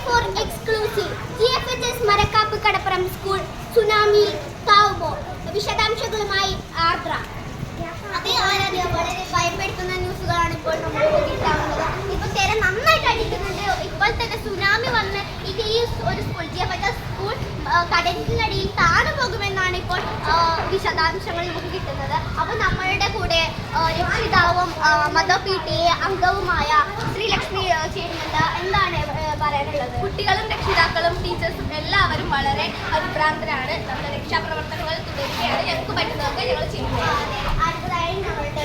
Four exclusive GFHS Marakkap കടപ്പുറം school tsunami താവുമോ? വിശദാംശങ്ങളുമായി ആർദ്ര. അതേ ആരാധ്യ, വളരെ ഭയപ്പെടുത്തുന്ന ന്യൂസുകളാണ് ഇപ്പോൾ നമ്മൾ കിട്ടാവുന്നത്. ഇപ്പോൾ തിര നന്നായിട്ട് അടിക്കുന്നുണ്ട്. ഇപ്പോൾ തന്നെ സുനാമി വന്ന് ഈ ഒരു സ്കൂൾ GFHS സ്കൂൾ കടലിനടിയിൽ താണു പോകുമെന്നാണ് ഇപ്പോൾ വിശദാംശങ്ങൾ നമുക്ക് കിട്ടുന്നത്. അപ്പോൾ നമ്മളുടെ കൂടെ രക്ഷിതാവും മദർ PTA അംഗവുമായ ശ്രീലക്ഷ്മി ചേരുന്നുണ്ട്. എന്താണ് പറയാനുള്ളത്? കുട്ടികളും രക്ഷിതാക്കളും ടീച്ചേഴ്സും എല്ലാവരും വളരെ പരിഭ്രാന്തരാണ്. നമ്മുടെ രക്ഷാപ്രവർത്തനങ്ങൾ തുടരുകയാണ്. ഞങ്ങൾക്ക് പറ്റുന്നതൊക്കെ ഞങ്ങൾ ചെയ്യുകയാണ്. അടുത്തതായി നമ്മളുടെ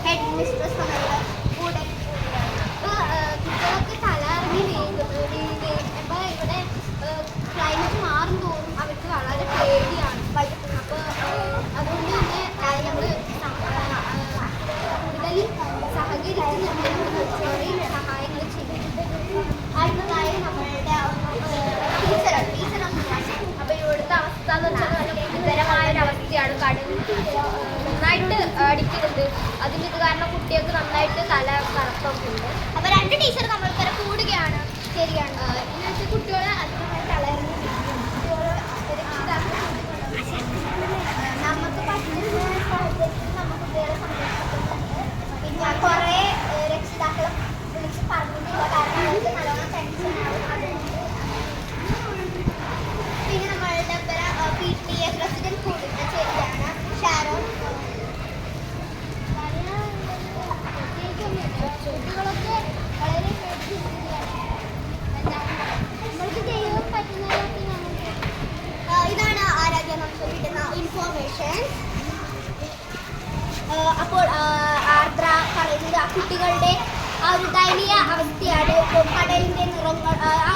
ഹെഡ് മിസ്ട്രസ് നമ്മളുടെ കൂടെ. കുട്ടികളൊക്കെ തലറിഞ്ഞ് ഇപ്പോൾ ഇവിടെ ക്ലൈമറ്റ് മാറും തോറും അവർക്ക് വളരെ പേടിയാണ് വൈകിട്ട്. അപ്പോൾ അതുകൊണ്ട് തന്നെ ഞങ്ങൾ കൂടുതൽ സഹകരിച്ച് നമ്മൾ ചെറിയ സഹായങ്ങൾ ചെയ്യുന്നുണ്ട്. അടുത്തതായി നമ്മളുടെ ടീച്ചറാണ്. അപ്പോൾ ഇവിടുത്തെ അവസ്ഥ എന്ന് വെച്ചാൽ നല്ല ഗുരുതരമായൊരവസ്ഥയാണ്. കടൽ നന്നായിട്ട് അടിക്കുന്നുണ്ട്. അതിന് ഇത് കാരണം കുട്ടികൾക്ക് നന്നായിട്ട് തല കറക്കമൊക്കെ ഉണ്ട്. അപ്പോൾ 2 ടീച്ചർ നമ്മൾക്കര കൂടുകയാണ്. ശരിയാണ്. ഇന്നത്തെ കുട്ടികൾ അതിനമായി തളർന്നു. നമുക്ക് പറ്റുന്ന സാഹചര്യത്തിൽ നമ്മൾ കുട്ടികളെ സംരക്ഷിക്കുന്നുണ്ട്. പിന്നെ കുറേ രക്ഷിതാക്കളെ വിളിച്ച് പറഞ്ഞിട്ടില്ല, കാരണം അവർക്ക് നല്ലോണം ടെൻഷനാവും. അതുകൊണ്ട് പിന്നെ നമ്മളുടെ PTA പ്രസിഡന്റ് കൂടിയിട്ട് ചേരുകയാണ് ഷാരോൺ. കുട്ടികളൊക്കെ വളരെ നമ്മൾക്ക് ചെയ്യാൻ പറ്റുന്നതൊക്കെ നമുക്ക് ഇതാണ് ആരാധ്യ നമുക്ക് കിട്ടുന്ന ഇൻഫോർമേഷൻ. അപ്പോൾ ആർദ്ര പറയുന്നത് ആ കുട്ടികളുടെ ആ ഒരു ദയനീയ അവസ്ഥയാണ്. കടലിൻ്റെ നിറങ്ങൾ, ആ